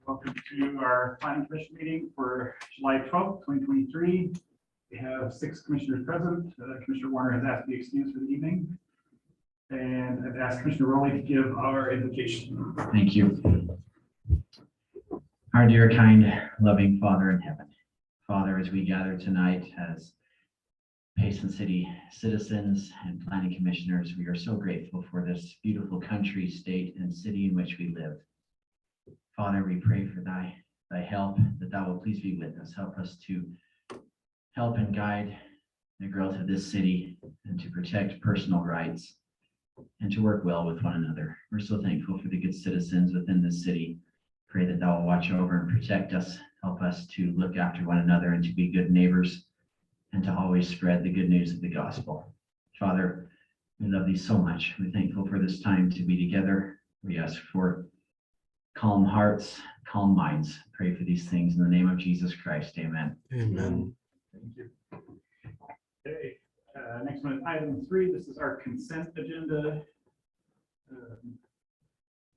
Welcome to our planning commission meeting for July 12th, 2023. We have 6 commissioners present. Commissioner Warner has asked to be excused for the evening. And I've asked Commissioner Rowley to give our invocation. Thank you. Our dear, kind, loving Father in heaven. Father, as we gather tonight as Payson City citizens and planning commissioners, we are so grateful for this beautiful country, state, and city in which we live. Father, we pray for thy help, that thou will please be with us. Help us to help and guide the growth of this city and to protect personal rights and to work well with one another. We're so thankful for the good citizens within this city. Pray that thou will watch over and protect us. Help us to look after one another and to be good neighbors and to always spread the good news of the gospel. Father, we love thee so much. We're thankful for this time to be together. We ask for calm hearts, calm minds. Pray for these things in the name of Jesus Christ. Amen. Amen. Thank you. Okay, next one is item 3. This is our consent agenda. Do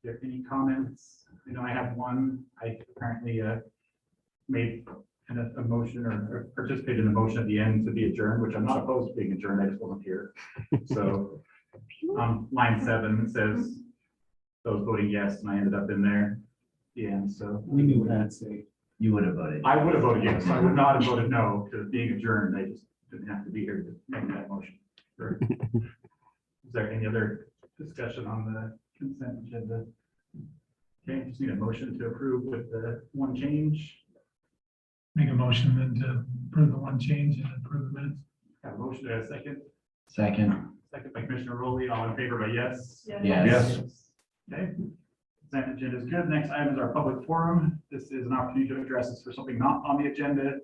you have any comments? I know I have one. I apparently made kind of a motion or participated in a motion at the end to be adjourned, which I'm not opposed to being adjourned. I just wasn't here. So line 7 it says those voting yes, and I ended up in there. Yeah, so We knew what I'd say. You would have voted. I would have voted yes. I would not have voted no to being adjourned. I just didn't have to be here to make that motion. Sure. Is there any other discussion on the consent agenda? Okay, just need a motion to approve with the one change. Make a motion then to approve the one change and approve the minutes. Have a motion to a second. Second. Second by Commissioner Rowley. All in favor by yes? Yes. Okay. Consent agenda is good. Next item is our public forum. This is an opportunity to address us for something not on the agenda.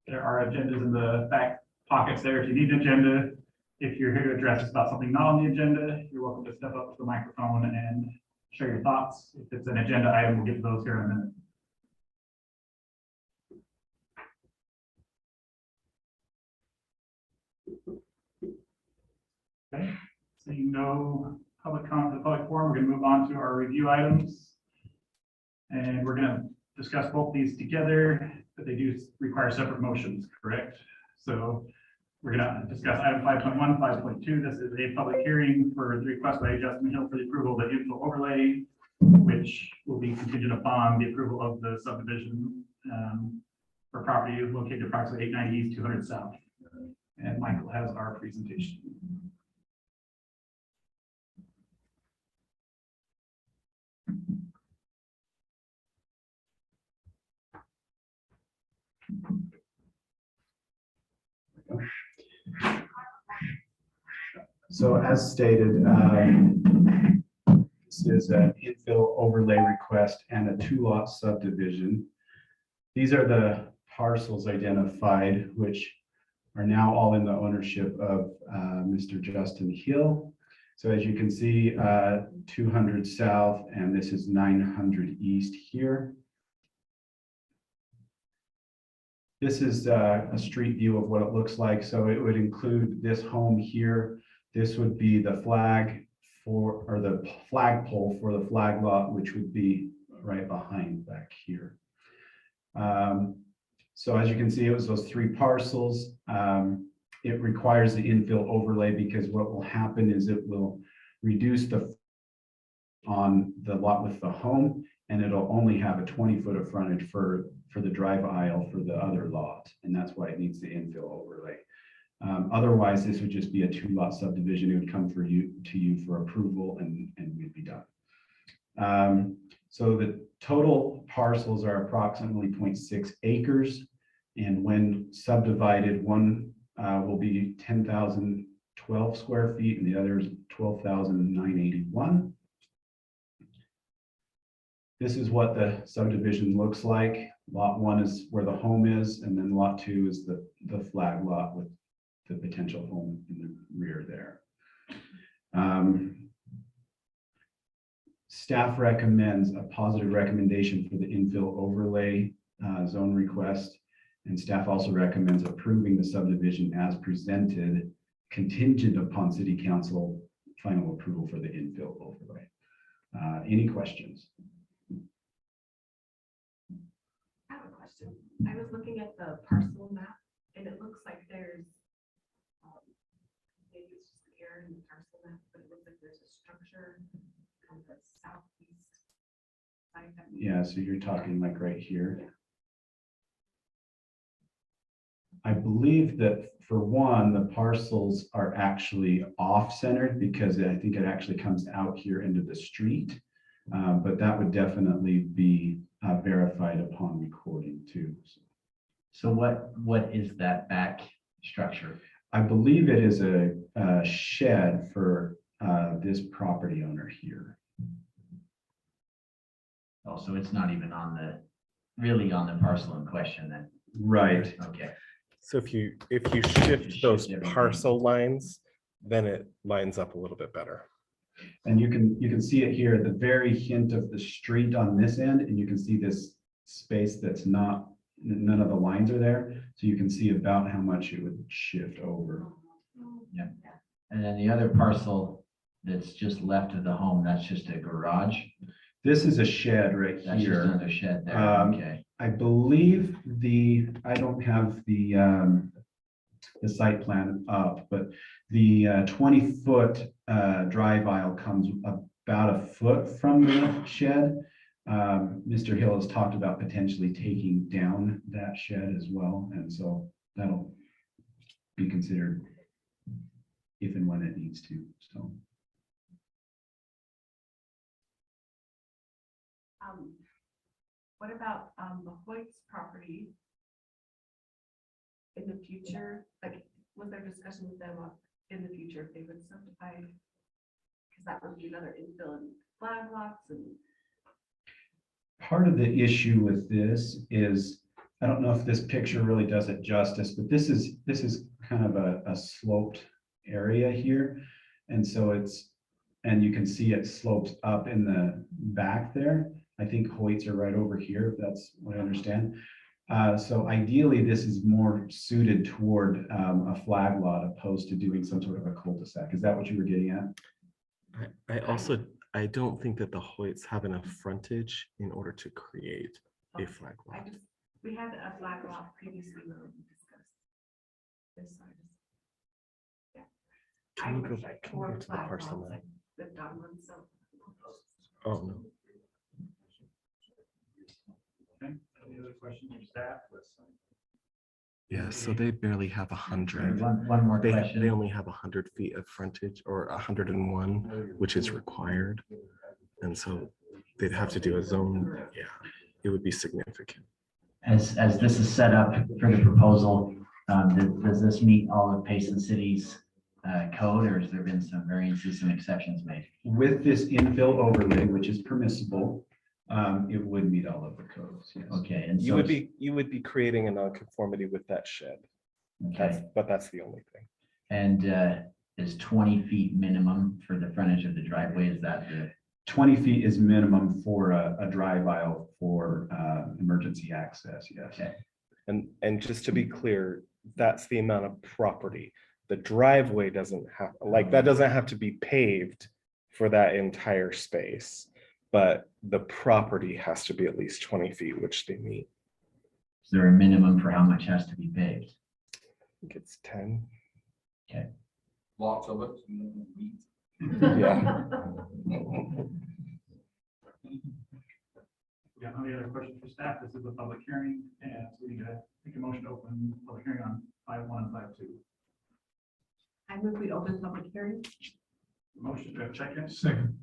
There are agendas in the back pockets there if you need an agenda. If you're here to address us about something not on the agenda, you're welcome to step up to the microphone and share your thoughts. If it's an agenda item, we'll get to those here in a minute. Okay, seeing no public comment, the public forum, we're going to move on to our review items. And we're going to discuss both these together, but they do require separate motions, correct? So we're going to discuss item 5.1, 5.2. This is a public hearing for the request by Justin Hill for the approval of the infill overlay, which will be contingent upon the approval of the subdivision for property located approximately 890 East, 200 South. And Michael has our presentation. So as stated, this is an infill overlay request and a 2-lot subdivision. These are the parcels identified, which are now all in the ownership of Mr. Justin Hill. So as you can see, 200 South, and this is 900 East here. This is a street view of what it looks like. So it would include this home here. This would be the flag for, or the flagpole for the flag lot, which would be right behind back here. So as you can see, it was those 3 parcels. It requires the infill overlay because what will happen is it will reduce the on the lot with the home, and it'll only have a 20-foot of frontage for the drive aisle for the other lot, and that's why it needs the infill overlay. Otherwise, this would just be a 2-lot subdivision. It would come to you for approval, and we'd be done. So the total parcels are approximately 0.6 acres, and when subdivided, one will be 10,012 square feet, and the other is 12,981. This is what the subdivision looks like. Lot 1 is where the home is, and then lot 2 is the flag lot with the potential home in the rear there. Staff recommends a positive recommendation for the infill overlay zone request, and staff also recommends approving the subdivision as presented, contingent upon City Council final approval for the infill overlay. Any questions? question. I was looking at the parcel map and it looks like there's, maybe it's just the air in the parcel map, but it looks like there's a structure on the southeast side. Yeah, so you're talking like right here. I believe that for one, the parcels are actually off-centered because I think it actually comes out here into the street. But that would definitely be verified upon recording too. So what is that back structure? I believe it is a shed for this property owner here. Oh, so it's not even really on the parcel in question then? Right. Okay. So if you shift those everything. parcel lines, then it lines up a little bit better. And you can see it here, the very hint of the street on this end, and you can see this space that's not, none of the lines are there. So you can see about how much it would shift over. Yeah. And then the other parcel that's just left of the home, that's just a garage. This is a shed right That's just here. another shed there. Um, Okay. I believe I don't have the site plan up, but the 20-foot drive aisle comes about a foot from the shed. Mr. Hill has talked about potentially taking down that shed as well, and so that'll be considered if and when it needs to, so. What about the Hoyt's property? In the future, like, was there discussion with them in the future if they would subdivide? Because that would be another infill and flag lots and. Part of the issue with this is, I don't know if this picture really does it justice, but this is kind of a sloped area here. And so and you can see it slopes up in the back there. I think Hoyts are right over here, if that's what I understand. So ideally, this is more suited toward a flag lot opposed to doing some sort of a cul-de-sac. Is that what you were getting at? I don't think that the Hoyts have enough frontage in order to create a flag lot. We had a flag lot previously when we discussed this. Can you go back to the parcel map? Lived on one, so. Oh, no. Okay, any other questions from staff? Yeah, so they barely have 100. One more They question. only have 100 feet of frontage, or 101, which is required. And so they'd have to do a zone. Yeah, it would be significant. As this is set up for the proposal, does this meet all of Payson City's code, or has there been some variances, some exceptions made? With this infill overlay, which is permissible, it would meet all of the codes. Yes. Okay, and You so, would be creating a nonconformity with that shed. okay, But that's the only thing. and is 20 feet minimum for the frontage of the driveway? Is that the 20 feet is minimum for a drive aisle for emergency access, yes. okay? And just to be clear, that's the amount of property. The driveway doesn't have, that doesn't have to be paved for that entire space, but the property has to be at least 20 feet, which they meet. Is there a minimum for how much has to be paved? I think it's 10. Okay. Lots of it. Yeah. Yeah, any other questions for staff? This is a public hearing, and so we need to make a motion to open public hearing on 5.1 and 5.2. I move we open public hearing. Motion to check in. Second.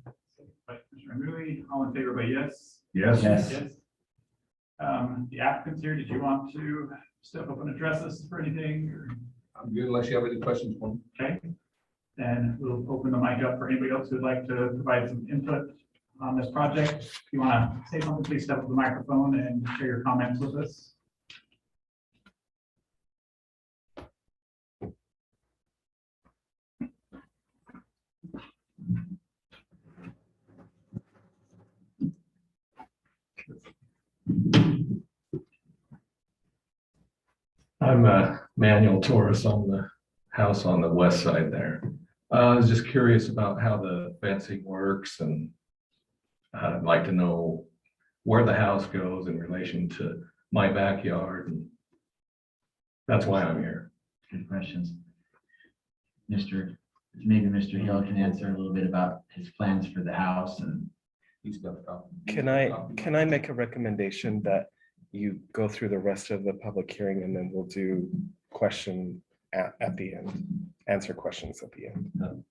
By Commissioner Mui, all in favor by yes? Yes. Yes. Yes. The applicants here, did you want to step up and address us for anything? Or- I'm good unless you have any questions for me. Okay, then we'll open the mic up for anybody else who'd like to provide some input on this project. If you want to say something, please step up to the microphone and share your comments with us. I'm a manual tourist on the house on the west side there. I was just curious about how the fencing works, and I'd like to know where the house goes in relation to my backyard. And that's why I'm here. Good questions. Maybe Mr. Hill can answer a little bit about his plans for the house and He's got a copy. Can I make a recommendation that you go through the rest of the public hearing and then we'll do question at the end, answer questions at the end.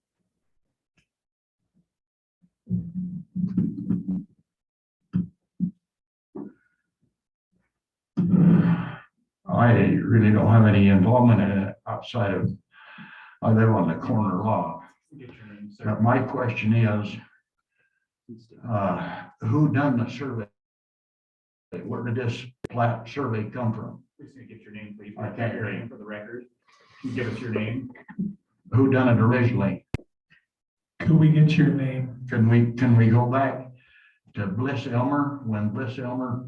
I really don't have any involvement in it outside of, I live on the corner lot. Get your name, sir. But my question is, who done the survey? Where did this plat survey come from? Please can you get your name, please. I can't hear you. For the record. Can you give us your name? Who done it originally? Could we get your name? Can we go back to Bliss Elmer, when Bliss Elmer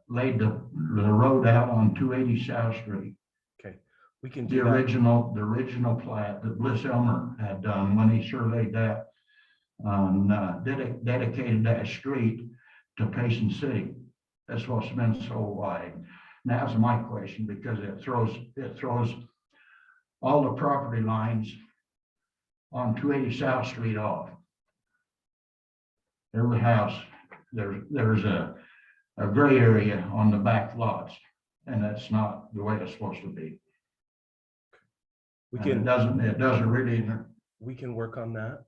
laid the road out on 280 South Street? We can The do that. original plat that Bliss Elmer had done when he surveyed that, dedicated that street to Payson City. That's what's been so wide. Now that's my question, because it throws all the property lines on 280 South Street off. Every house, there's a gray area on the back lots, and that's not the way it's supposed to be. We And can, it doesn't really, we can work on that.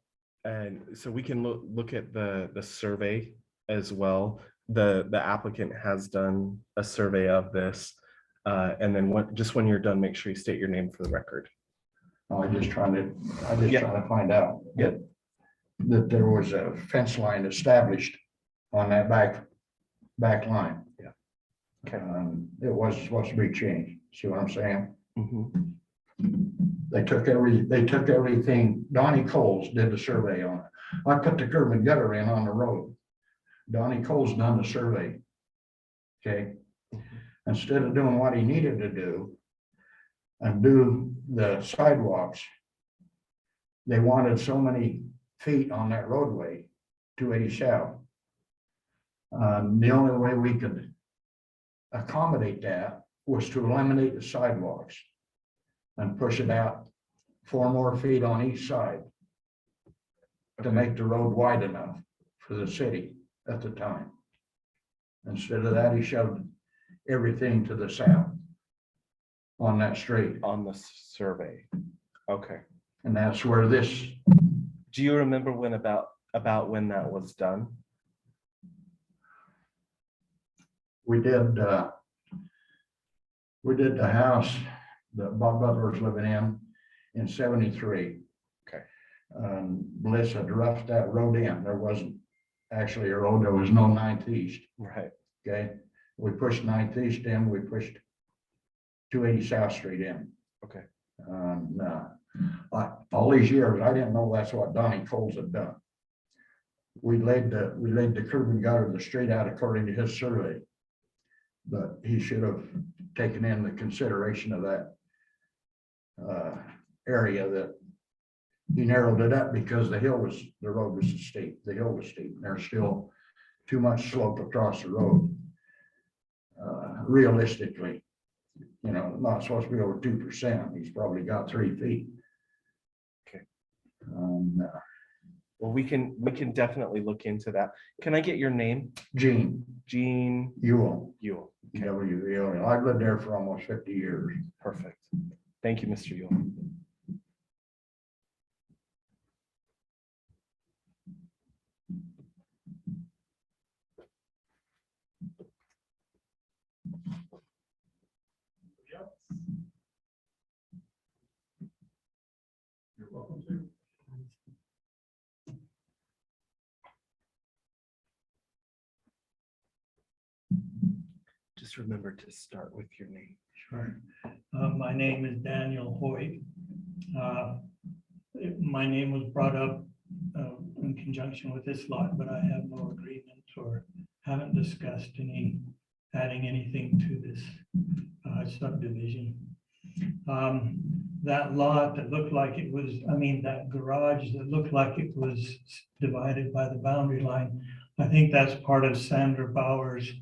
And so we can look at the survey as well. The applicant has done a survey of this. And then when you're done, make sure you state your name for the record. I'm just trying to find out that there was a fence line established on that back line. Yeah. Okay. It was supposed to be changed. See what I'm saying? Mhm. They took everything. Donnie Coles did the survey on it. I put the curb and gutter in on the road. Donnie Coles done the survey. Okay. Instead of doing what he needed to do and do the sidewalks, they wanted so many feet on that roadway, 280 South. The only way we could accommodate that was to eliminate the sidewalks and push it out 4 more feet on each side to make the road wide enough for the city at the time. Instead of that, he shoved everything to the south on that street. On the survey. Okay. And that's where this, Do you remember when about when that was done? we did the house that Bob Butler's living in 73. Okay. Bliss had roughed that road in. There wasn't actually a road. There was no 9th East. Right. Okay. We pushed 9th East in. We pushed 280 South Street in. Okay. All these years, I didn't know that's what Donnie Coles had done. We laid the curb and gutter the street out according to his survey. But he should have taken in the consideration of that area, that he narrowed it up because the road was steep. The hill was steep. There's still too much slope across the road. Realistically, not supposed to be over 2%. He's probably got 3 feet. Okay. Well, we can definitely look into that. Can I get your name? Gene Ewell. Ewell. Okay. W-E-L-L. I've lived there for almost 50 years. Perfect. Thank you, Mr. Ewell. You're welcome to. Just remember to start with your name. Sure. My name is Daniel Hoyt. My name was brought up in conjunction with this lot, but I have no agreement or haven't discussed adding anything to this subdivision. That lot that looked like it was, that garage that looked like it was divided by the boundary line, I think that's part of Sandra Bauer's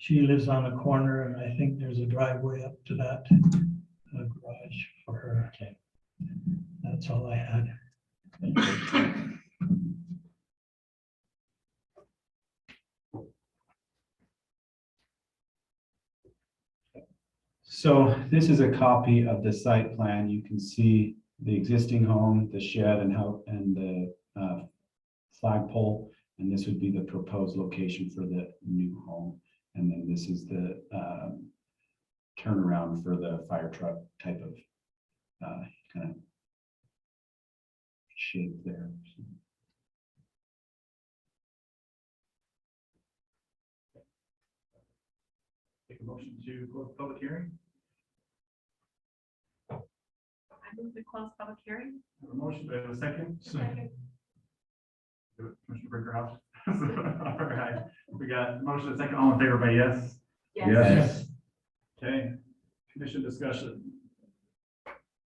She lives on a corner and I think there's a driveway up to that garage for her. Okay. That's all I had. So this is a copy of the site plan. You can see the existing home, the shed and how, and the flagpole. And this would be the proposed location for the new home. And then this is the turnaround for the fire truck type of kind of shape there. Take a motion to close the public hearing. I move to close public hearing. Have a motion, do I have a second? Second. Commissioner Brinkerhoff. All right, we got motion and second, all in favor by yes? Yes. Okay, commission discussion.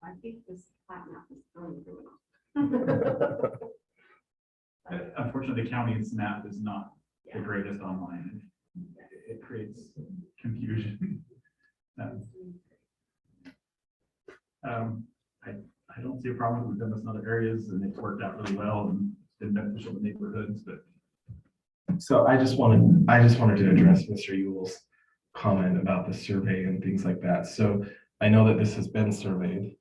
I think this plat map is going through it. Unfortunately, the county's map is not the greatest online. It creates confusion. I don't see a problem. We've done this in other areas and it's worked out really well and it's been beneficial to neighborhoods, but So I just wanted to address Mr. Yule's comment about the survey and things like that. So I know that this has been surveyed.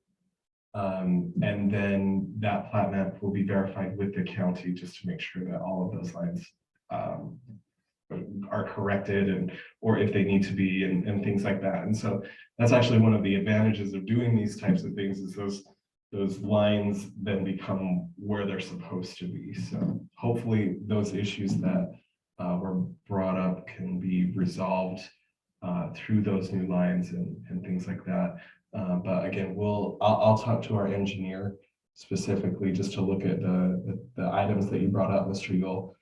And then that plat map will be verified with the county just to make sure that all of those lines are corrected and, or if they need to be and things like that. And so that's actually one of the advantages of doing these types of things is those lines then become where they're supposed to be. So hopefully those issues that were brought up can be resolved through those new lines and things like that. But again, I'll talk to our engineer specifically just to look at the items that you brought up, Mr. Yule,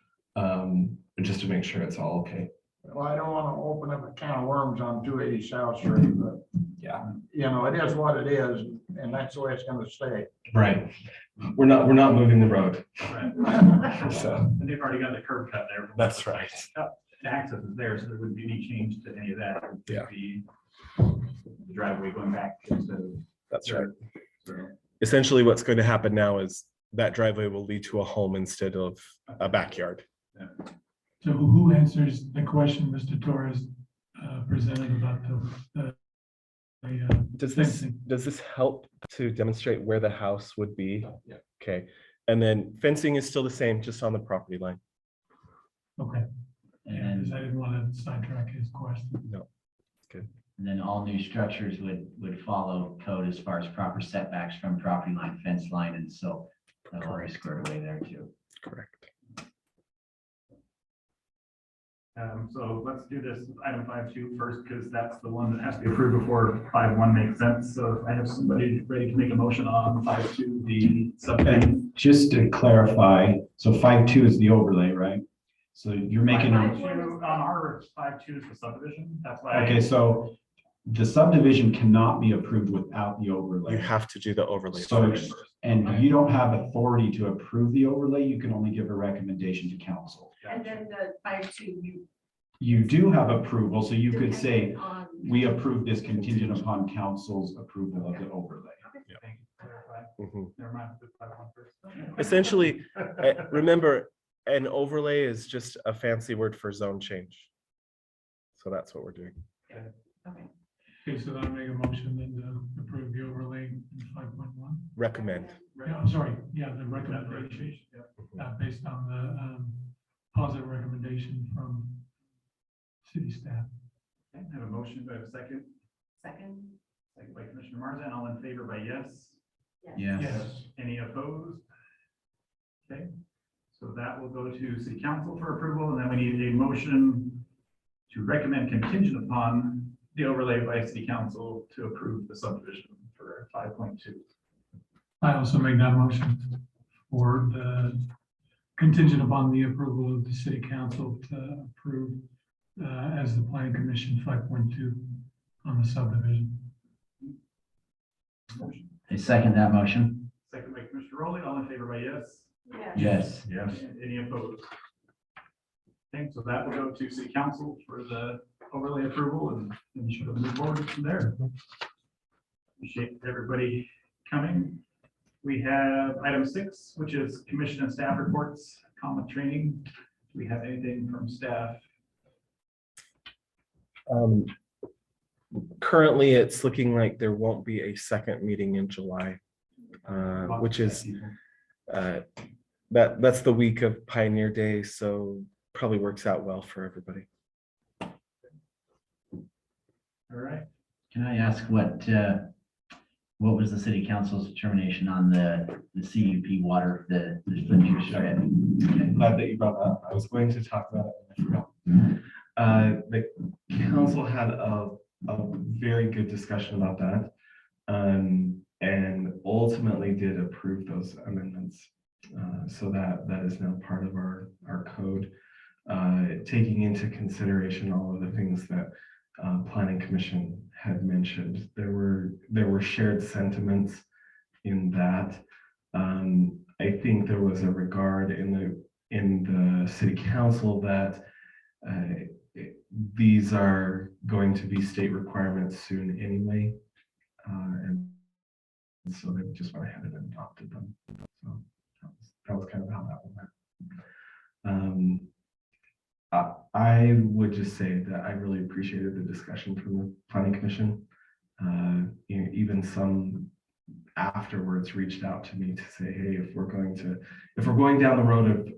just to make sure it's all okay. Well, I don't want to open up a can of worms on 280 South Street, but Yeah. you know, it is what it is, and that's the way it's gonna stay. Right. We're not moving the road. right. So And they've already got the curb cut there. that's right. The access is there, so there wouldn't be any change to any of that. It would just Yeah. be the driveway going back instead of. That's right. So, Essentially, what's going to happen now is that driveway will lead to a home instead of a backyard. So who answers the question Mr. Torres presented about the Does fencing? this help to demonstrate where the house would be? Yeah. Okay, and then fencing is still the same, just on the property line. Okay, And yeah, then, because I didn't want to sidetrack his question. No. and then all new structures would follow code as far as proper setbacks from property line, fence line, and so that'll all be squared away there too. Correct. So let's do this item 5.2 first, because that's the one that has to be approved before 5.1 makes sense. So if I have somebody ready to make a motion on 5.2, the subdivision. And just to clarify, so 5.2 is the overlay, right? So you're making, 5.2 on our 5.2 is the subdivision. That's why. okay, so the subdivision cannot be approved without the You overlay. have to do the overlay So, first. and you don't have authority to approve the overlay, you can only give a recommendation to council. And then the 5.2, you. You do have approval, so you could say, depending on- we approve this contingent upon council's approval of the overlay. Thank you for clarifying. Mhm. Never mind, the 5.1 first. Essentially, remember, an overlay is just a fancy word for zone change. So that's what we're doing. Okay. Okay, so I'll make a motion then to approve the overlay in 5.1. Recommend. Yeah, I'm sorry, yeah, the recommendation, based on the positive recommendation from city staff. Okay, I have a motion, do I have a second? Second. Second by Commissioner Marzan, all in favor by yes? Yes. Any opposed? Okay, so that will go to city council for approval, and then we need a motion to recommend contingent upon the overlay by city council to approve the subdivision for 5.2. I also make that motion for the contingent upon the approval of the city council to approve as the planning commission 5.2 on the subdivision. Motion. I second that motion. Second by Commissioner Rowley, all in favor by yes? Yes. Yes. Any opposed? Okay, so that will go to city council for the overlay approval and you should move forward from there. Appreciate everybody coming. We have item 6, which is commission and staff reports, common training. Do we have anything from staff? Currently, it's looking like there won't be a second meeting in July, which is that's the week of Pioneer Day, so probably works out well for everybody. All right. Can I ask what was the city council's determination on the CUP water, the Flint strip? Glad that you brought that up. I was going to talk about it and I forgot. The council had a very good discussion about that, and ultimately did approve those amendments. So that is now part of our code, taking into consideration all of the things that Planning Commission had mentioned. There were shared sentiments in that. I think there was a regard in the city council that these are going to be state requirements soon anyway, and so they just went ahead and adopted them. So that was kind of how that one went. I would just say that I really appreciated the discussion from the Planning Commission. Even some afterwards reached out to me to say, hey, if we're going down the road of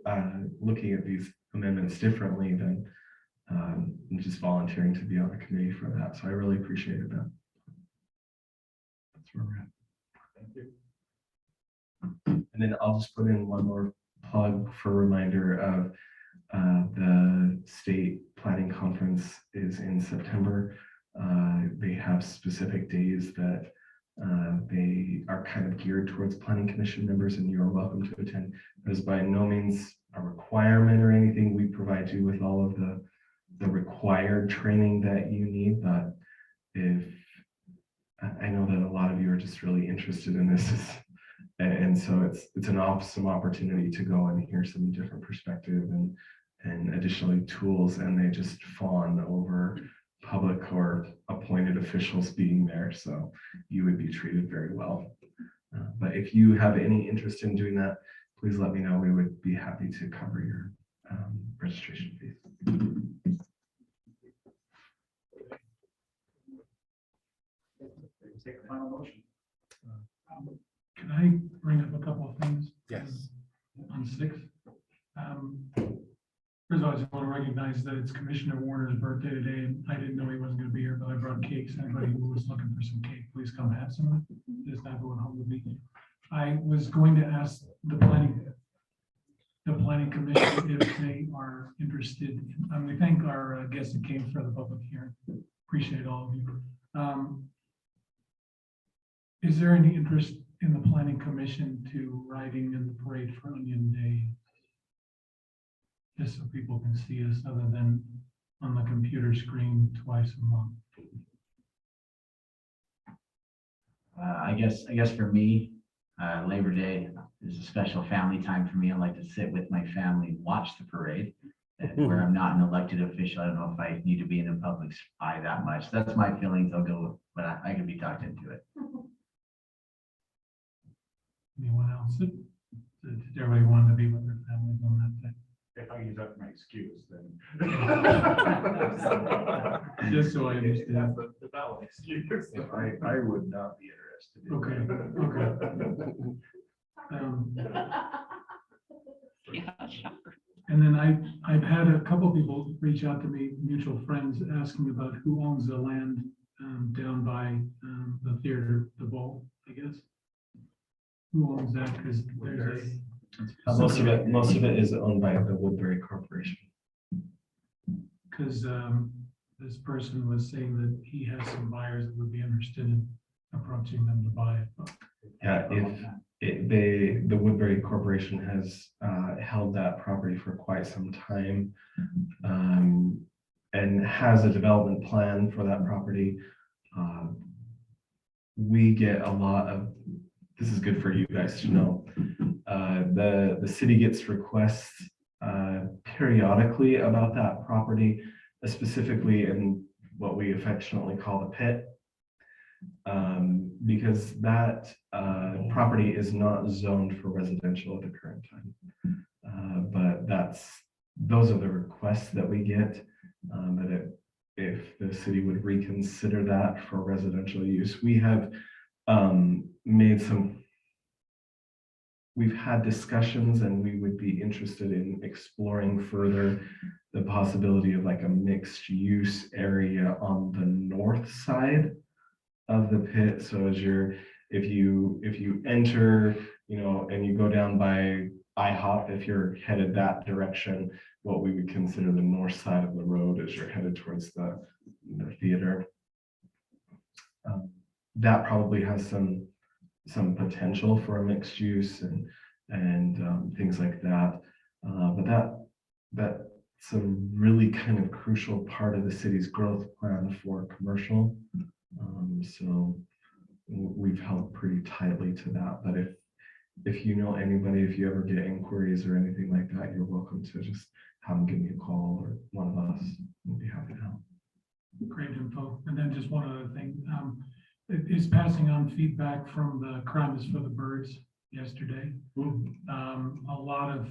looking at these amendments differently, then I'm just volunteering to be on the committee for that. So I really appreciated that. That's where we're at. Thank you. And then I'll just put in one more plug for a reminder of the state planning conference is in September. They have specific days that they are kind of geared towards Planning Commission members, and you are welcome to attend. That is by no means a requirement or anything. We provide you with all of the required training that you need, but if I know that a lot of you are just really interested in this, and so it's an awesome opportunity to go and hear some different perspective and additionally tools, and they just fawn over public or appointed officials being there, so you would be treated very well. But if you have any interest in doing that, please let me know. We would be happy to cover your registration fees. Take a final motion. Can I bring up a couple of things? Yes. On 6. First of all, I just want to recognize that it's Commissioner Warner's birthday today, and I didn't know he wasn't going to be here, but I brought cakes. Anybody who was looking for some cake, please come have some of it. Just not going home with me. I was going to ask the planning commission if they are interested. We thank our guests that came for the public hearing. Appreciate all of you. Is there any interest in the planning commission to riding in the parade for Onion Day? Just so people can see us other than on the computer screen twice a month. I guess for me, Labor Day is a special family time for me. I like to sit with my family and watch the parade. And where I'm not an elected official, I don't know if I need to be in the public's eye that much. That's my feelings. I'll go, but I can be talked into it. Anyone else? Did everybody want to be with their families on that day? If I use that for my excuse, then. Just so I understand. That's the valid excuse. I would not be interested. Okay. And then I've had a couple people reach out to me, mutual friends, asking about who owns the land down by the theater, the bowl, I guess. Who owns that? Because there's Most of it is owned by the Woodbury Corporation. because this person was saying that he has some buyers that would be interested in approaching them to buy it. Yeah, the Woodbury Corporation has held that property for quite some time, and has a development plan for that property. We get a lot of, this is good for you guys to know. The city gets requests periodically about that property. specifically in what we affectionately call the pit. Because that property is not zoned for residential at the current time. But those are the requests that we get, that if the city would reconsider that for residential use. We have we've had discussions, and we would be interested in exploring further the possibility of like a mixed use area on the north side of the pit. So if you enter, and you go down by IHOP, if you're headed that direction, what we would consider the north side of the road as you're headed towards the theater. That probably has some potential for a mixed use and things like that. But that's a really kind of crucial part of the city's growth plan for commercial. So we've held pretty tightly to that. But if you know anybody, if you ever get inquiries or anything like that, you're welcome to just have them give me a call, or one of us. We'll be happy to help. Great info. And then just one other thing, is passing on feedback from the Crime is for the Birds yesterday. A lot of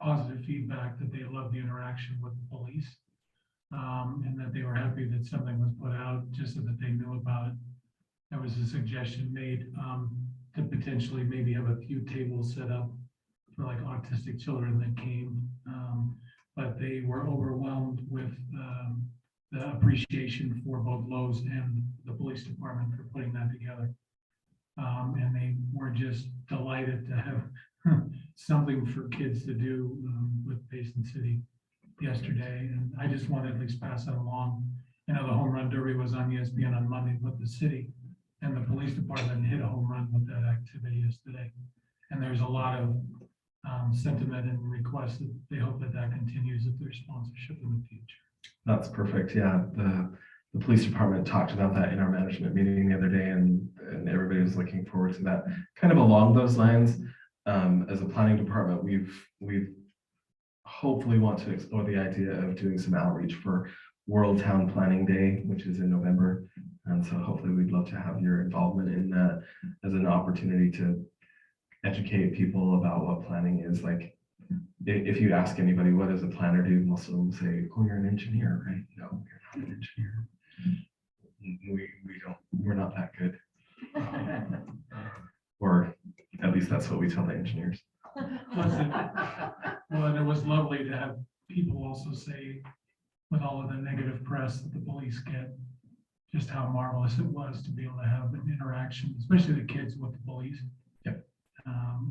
positive feedback that they love the interaction with the police. And that they were happy that something was put out just so that they knew about it. There was a suggestion made to potentially maybe have a few tables set up for like autistic children that came. But they were overwhelmed with the appreciation for both Lowe's and the police department for putting that together. And they were just delighted to have something for kids to do with Payson City yesterday. And I just wanted to at least pass that along. The home run derby was on ESPN on Monday, but the city and the police department hit a home run with that activity yesterday. And there's a lot of sentiment and requests that they hope that continues with their sponsorship in the future. That's perfect. Yeah, the police department talked about that in our management meeting the other day, and everybody was looking forward to that. Kind of along those lines, as a planning department, we've hopefully want to explore the idea of doing some outreach for World Town Planning Day, which is in November. And so hopefully we'd love to have your involvement in that as an opportunity to educate people about what planning is. Like, if you ask anybody, what does a planner do? Most of them say, oh, you're an engineer, right? No, you're not an engineer. We're not that good. Or at least that's what we tell the engineers. Well, and it was lovely to have people also say, with all of the negative press that the police get, just how marvelous it was to be able to have an interaction, especially the kids with the police. Yep.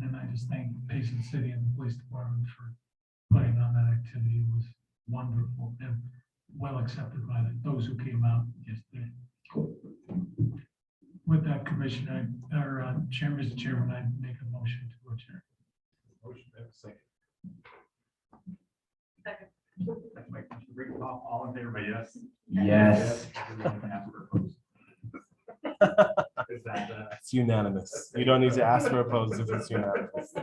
And I just thank Payson City and the police department for putting on that activity. It was wonderful and well accepted by those who came out yesterday. Cool. With that, Commissioner, or Chairman, Mr. Chairman, I make a motion to adjourn. Motion, have a second. Second. All in favor, by yes? Yes. Is that, It's unanimous. You don't need to ask for opposed if it's unanimous.